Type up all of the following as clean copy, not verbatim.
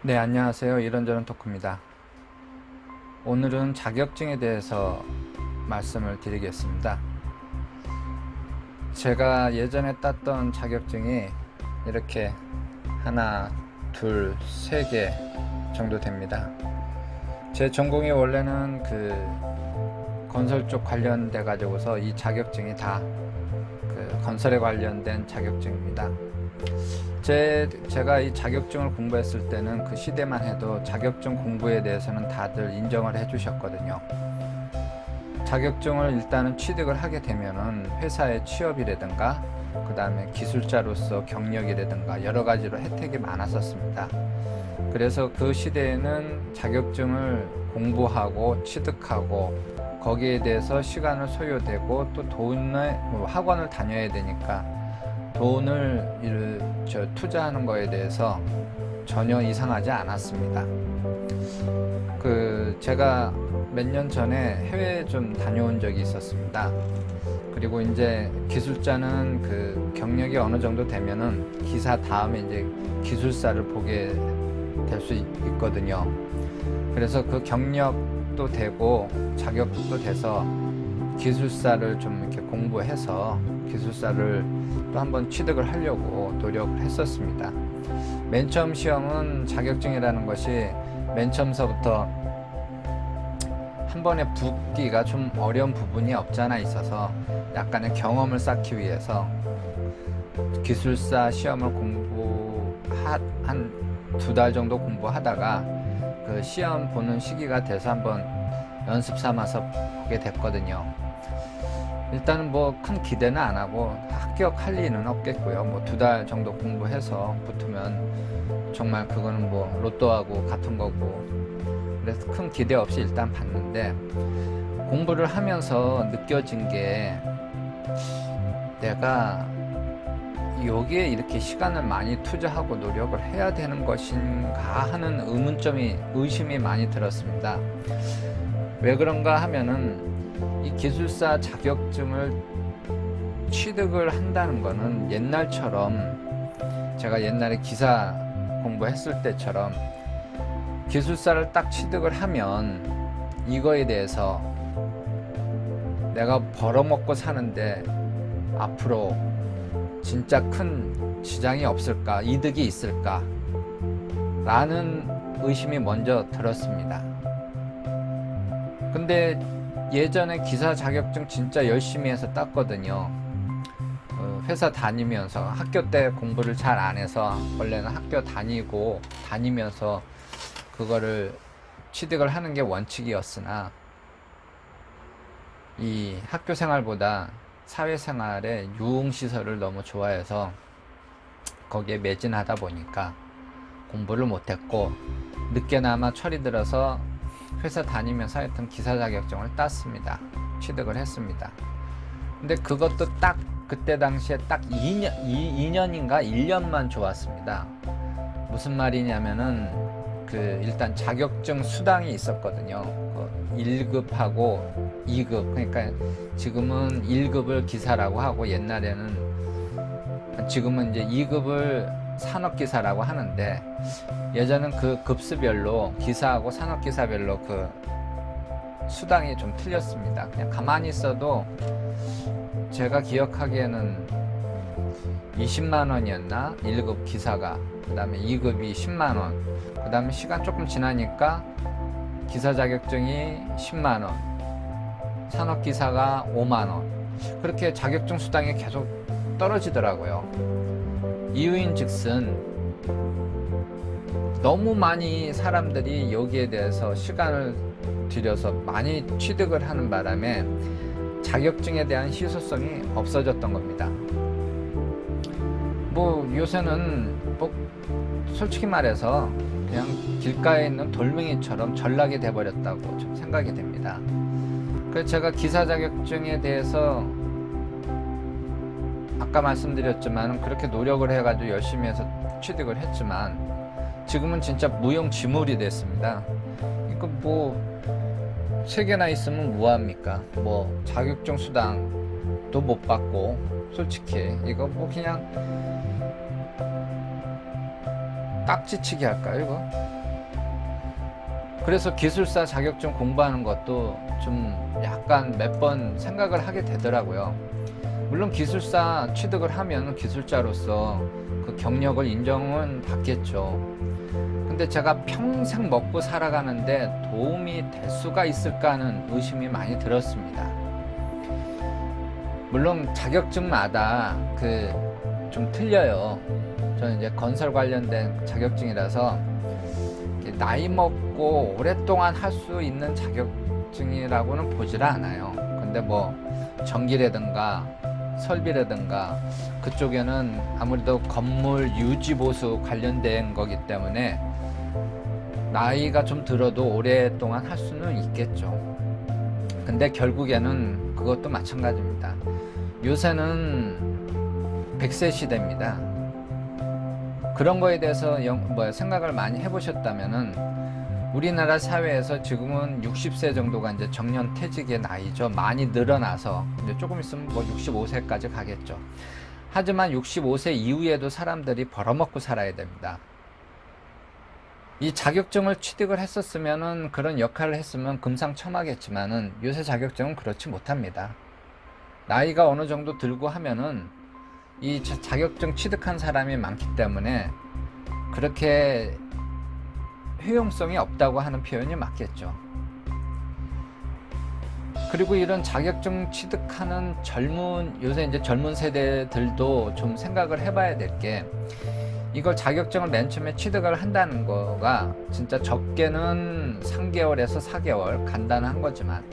네, 안녕하세요. 이런저런 토크입니다. 오늘은 자격증에 대해서 말씀을 드리겠습니다. 제가 예전에 땄던 자격증이 이렇게 하나, 둘, 세 개 정도 됩니다. 제 전공이 원래는 건설 쪽 관련돼 가지고서 이 자격증이 다 건설에 관련된 자격증입니다. 제가 이 자격증을 공부했을 때는 그 시대만 해도 자격증 공부에 대해서는 다들 인정을 해주셨거든요. 자격증을 일단은 취득을 하게 되면은 회사의 취업이라든가 그 다음에 기술자로서 경력이라든가 여러 가지로 혜택이 많았었습니다. 그래서 그 시대에는 자격증을 공부하고 취득하고 거기에 대해서 시간을 소요되고 또 돈을 학원을 다녀야 되니까 돈을 투자하는 거에 대해서 전혀 이상하지 않았습니다. 제가 몇 년 전에 해외에 좀 다녀온 적이 있었습니다. 그리고 이제 기술자는 경력이 어느 정도 되면은 기사 다음에 이제 기술사를 보게 될 수 있거든요. 그래서 그 경력도 되고 자격도 돼서 기술사를 좀 이렇게 공부해서 기술사를 또 한번 취득을 하려고 노력을 했었습니다. 맨 처음 시험은 자격증이라는 것이 맨 처음서부터 한 번에 붙기가 좀 어려운 부분이 없잖아 있어서 약간의 경험을 쌓기 위해서 기술사 시험을 한 2달 정도 공부하다가 그 시험 보는 시기가 돼서 한번 연습 삼아서 보게 됐거든요. 일단은 뭐 큰 기대는 안 하고 합격할 리는 없겠고요. 뭐 2달 정도 공부해서 붙으면 정말 그거는 뭐 로또하고 같은 거고, 그래서 큰 기대 없이 일단 봤는데 공부를 하면서 느껴진 게 내가 여기에 이렇게 시간을 많이 투자하고 노력을 해야 되는 것인가 하는 의심이 많이 들었습니다. 왜 그런가 하면은 이 기술사 자격증을 취득을 한다는 거는 옛날처럼 제가 옛날에 기사 공부했을 때처럼 기술사를 딱 취득을 하면 이거에 대해서 내가 벌어먹고 사는데 앞으로 진짜 큰 지장이 없을까, 이득이 있을까 라는 의심이 먼저 들었습니다. 근데 예전에 기사 자격증 진짜 열심히 해서 땄거든요. 회사 다니면서 학교 때 공부를 잘 안 해서 원래는 학교 다니면서 그거를 취득을 하는 게 원칙이었으나 이 학교 생활보다 사회생활의 유흥시설을 너무 좋아해서 거기에 매진하다 보니까 공부를 못했고 늦게나마 철이 들어서 회사 다니면서 하여튼 기사 자격증을 땄습니다. 취득을 했습니다. 근데 그것도 딱 그때 당시에 딱 2년인가 1년만 좋았습니다. 무슨 말이냐면은 일단 자격증 수당이 있었거든요. 1급하고 2급. 그러니까 지금은 1급을 기사라고 하고 옛날에는 지금은 이제 2급을 산업기사라고 하는데 예전은 그 급수별로 기사하고 산업기사별로 그 수당이 좀 틀렸습니다. 그냥 가만히 있어도 제가 기억하기에는 20만 원이었나? 1급 기사가. 그 다음에 2급이 10만 원. 그 다음에 시간 조금 지나니까 기사 자격증이 10만 원. 산업기사가 5만 원. 그렇게 자격증 수당이 계속 떨어지더라고요. 이유인 즉슨 너무 많이 사람들이 여기에 대해서 시간을 들여서 많이 취득을 하는 바람에 자격증에 대한 희소성이 없어졌던 겁니다. 뭐 요새는 뭐 솔직히 말해서 그냥 길가에 있는 돌멩이처럼 전락이 돼버렸다고 좀 생각이 됩니다. 그래서 제가 기사 자격증에 대해서 아까 말씀드렸지만 그렇게 노력을 해가지고 열심히 해서 취득을 했지만 지금은 진짜 무용지물이 됐습니다. 이거 뭐 3개나 있으면 뭐합니까? 뭐 자격증 수당도 못 받고 솔직히 이거 뭐 그냥 딱지치기 할까요 이거? 그래서 기술사 자격증 공부하는 것도 좀 약간 몇 번 생각을 하게 되더라고요. 물론 기술사 취득을 하면 기술자로서 그 경력을 인정은 받겠죠. 근데 제가 평생 먹고 살아가는데 도움이 될 수가 있을까 하는 의심이 많이 들었습니다. 물론 자격증마다 좀 틀려요. 저는 이제 건설 관련된 자격증이라서 나이 먹고 오랫동안 할 수 있는 자격증이라고는 보질 않아요. 근데 뭐 전기라든가 설비라든가 그쪽에는 아무래도 건물 유지 보수 관련된 거기 때문에 나이가 좀 들어도 오랫동안 할 수는 있겠죠. 근데 결국에는 그것도 마찬가지입니다. 요새는 100세 시대입니다. 그런 거에 대해서 생각을 많이 해보셨다면은 우리나라 사회에서 지금은 60세 정도가 이제 정년 퇴직의 나이죠. 많이 늘어나서 이제 조금 있으면 뭐 65세까지 가겠죠. 하지만 65세 이후에도 사람들이 벌어먹고 살아야 됩니다. 이 자격증을 취득을 했었으면은 그런 역할을 했으면 금상첨화겠지만은 요새 자격증은 그렇지 못합니다. 나이가 어느 정도 들고 하면은 이 자격증 취득한 사람이 많기 때문에 그렇게 효용성이 없다고 하는 표현이 맞겠죠. 그리고 이런 자격증 취득하는 요새 이제 젊은 세대들도 좀 생각을 해봐야 될 게, 이걸 자격증을 맨 처음에 취득을 한다는 거가 진짜 적게는 3개월에서 4개월 간단한 거지만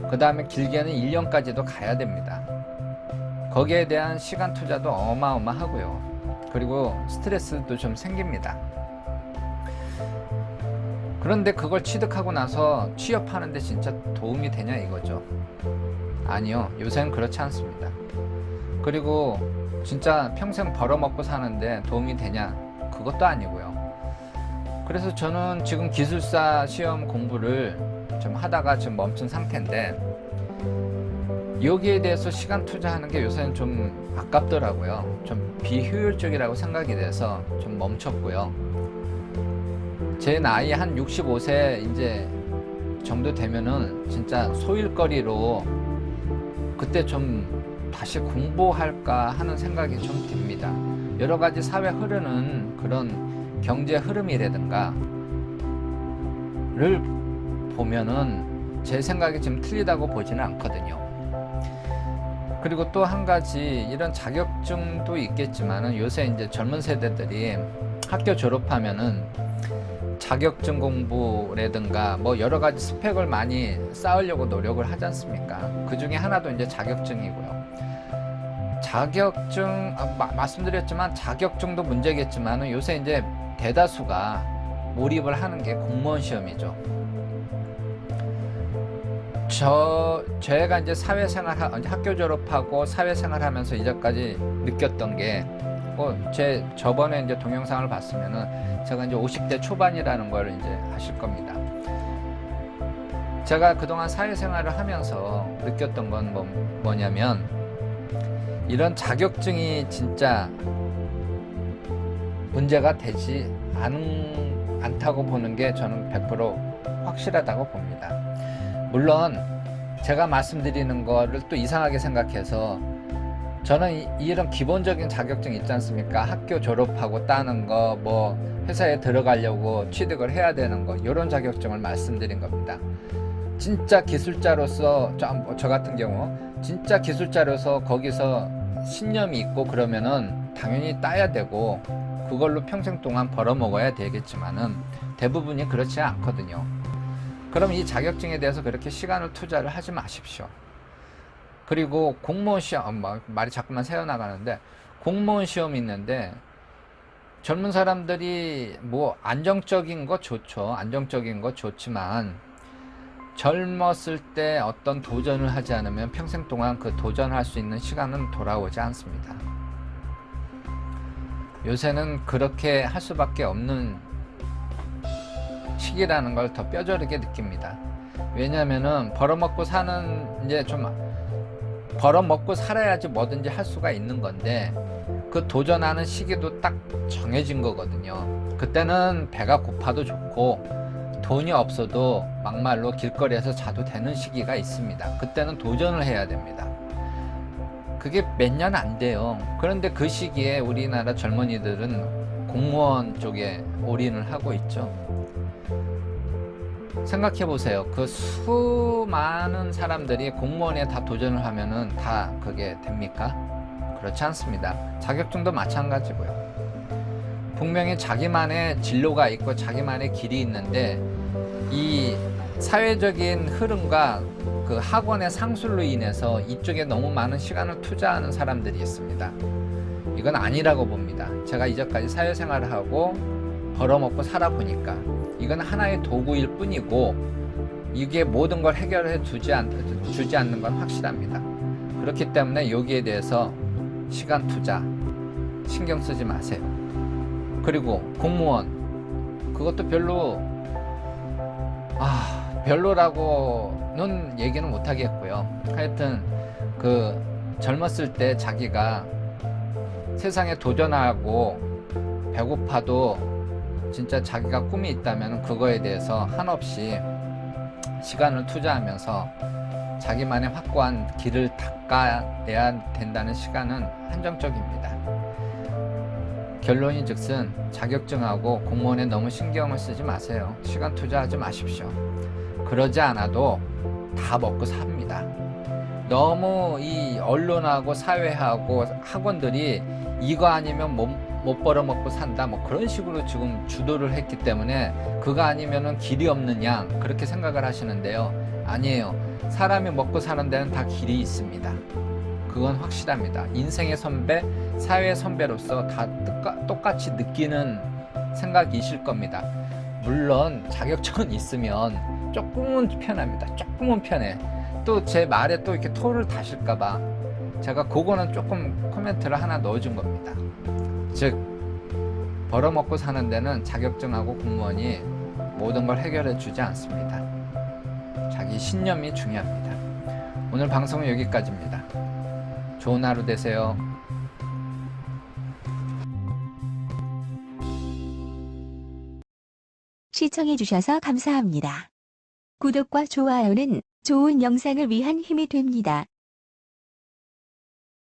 그 다음에 길게는 1년까지도 가야 됩니다. 거기에 대한 시간 투자도 어마어마하고요. 그리고 스트레스도 좀 생깁니다. 그런데 그걸 취득하고 나서 취업하는데 진짜 도움이 되냐 이거죠. 아니요, 요새는 그렇지 않습니다. 그리고 진짜 평생 벌어먹고 사는데 도움이 되냐, 그것도 아니고요. 그래서 저는 지금 기술사 시험 공부를 좀 하다가 지금 멈춘 상태인데, 여기에 대해서 시간 투자하는 게 요새는 좀 아깝더라고요. 좀 비효율적이라고 생각이 돼서 좀 멈췄고요. 제 나이 한 65세 이제 정도 되면은 진짜 소일거리로 그때 좀 다시 공부할까 하는 생각이 좀 듭니다. 여러 가지 사회 흐르는 그런 경제 흐름이라든가 를 보면은 제 생각이 지금 틀리다고 보지는 않거든요. 그리고 또 한 가지, 이런 자격증도 있겠지만은 요새 이제 젊은 세대들이 학교 졸업하면은 자격증 공부라든가 뭐 여러 가지 스펙을 많이 쌓으려고 노력을 하지 않습니까? 그 중에 하나도 이제 자격증이고요. 자격증, 말씀드렸지만 자격증도 문제겠지만은 요새 이제 대다수가 몰입을 하는 게 공무원 시험이죠. 제가 이제 사회생활, 학교 졸업하고 사회생활 하면서 이제까지 느꼈던 게, 저번에 이제 동영상을 봤으면은 제가 이제 50대 초반이라는 걸 이제 아실 겁니다. 제가 그동안 사회생활을 하면서 느꼈던 건 뭐냐면, 이런 자격증이 진짜 문제가 되지 않다고 보는 게 저는 100% 확실하다고 봅니다. 물론 제가 말씀드리는 거를 또 이상하게 생각해서, 저는 이런 기본적인 자격증 있지 않습니까? 학교 졸업하고 따는 거, 뭐 회사에 들어가려고 취득을 해야 되는 거, 이런 자격증을 말씀드린 겁니다. 진짜 기술자로서, 저 같은 경우 진짜 기술자로서 거기서 신념이 있고 그러면은 당연히 따야 되고 그걸로 평생 동안 벌어먹어야 되겠지만은 대부분이 그렇지 않거든요. 그럼 이 자격증에 대해서 그렇게 시간을 투자를 하지 마십시오. 그리고 공무원 시험, 말이 자꾸만 새어나가는데, 공무원 시험이 있는데 젊은 사람들이 뭐 안정적인 거 좋죠. 안정적인 거 좋지만 젊었을 때 어떤 도전을 하지 않으면 평생 동안 그 도전할 수 있는 시간은 돌아오지 않습니다. 요새는 그렇게 할 수밖에 없는 시기라는 걸 더 뼈저리게 느낍니다. 왜냐면은 벌어먹고 살아야지 뭐든지 할 수가 있는 건데, 그 도전하는 시기도 딱 정해진 거거든요. 그때는 배가 고파도 좋고 돈이 없어도 막말로 길거리에서 자도 되는 시기가 있습니다. 그때는 도전을 해야 됩니다. 그게 몇 년 안 돼요. 그런데 그 시기에 우리나라 젊은이들은 공무원 쪽에 올인을 하고 있죠. 생각해 보세요. 그 수많은 사람들이 공무원에 다 도전을 하면은 다 그게 됩니까? 그렇지 않습니다. 자격증도 마찬가지고요. 분명히 자기만의 진로가 있고 자기만의 길이 있는데 이 사회적인 흐름과 그 학원의 상술로 인해서 이쪽에 너무 많은 시간을 투자하는 사람들이 있습니다. 이건 아니라고 봅니다. 제가 이제까지 사회생활을 하고 벌어먹고 살아보니까 이건 하나의 도구일 뿐이고 이게 모든 걸 해결해 주지 않는 건 확실합니다. 그렇기 때문에 여기에 대해서 시간 투자 신경 쓰지 마세요. 그리고 공무원 그것도 별로라고는 얘기는 못 하겠고요. 하여튼 그 젊었을 때 자기가 세상에 도전하고 배고파도 진짜 자기가 꿈이 있다면 그거에 대해서 한없이 시간을 투자하면서 자기만의 확고한 길을 닦아내야 된다는 시간은 한정적입니다. 결론이 즉슨 자격증하고 공무원에 너무 신경을 쓰지 마세요. 시간 투자하지 마십시오. 그러지 않아도 다 먹고 삽니다. 너무 이 언론하고 사회하고 학원들이 이거 아니면 못 벌어먹고 산다 뭐 그런 식으로 지금 주도를 했기 때문에 그거 아니면은 길이 없는 양 그렇게 생각을 하시는데요. 아니에요. 사람이 먹고 사는 데는 다 길이 있습니다. 그건 확실합니다. 인생의 선배, 사회의 선배로서 다 똑같이 느끼는 생각이실 겁니다. 물론 자격증은 있으면 조금은 편합니다. 조금은 편해. 또 제 말에 또 이렇게 토를 다실까봐 제가 그거는 조금 코멘트를 하나 넣어준 겁니다. 즉 벌어먹고 사는 데는 자격증하고 공무원이 모든 걸 해결해 주지 않습니다. 자기 신념이 중요합니다. 오늘 방송은 여기까지입니다. 좋은 하루 되세요. 시청해주셔서 감사합니다. 구독과 좋아요는 좋은 영상을 위한 힘이 됩니다.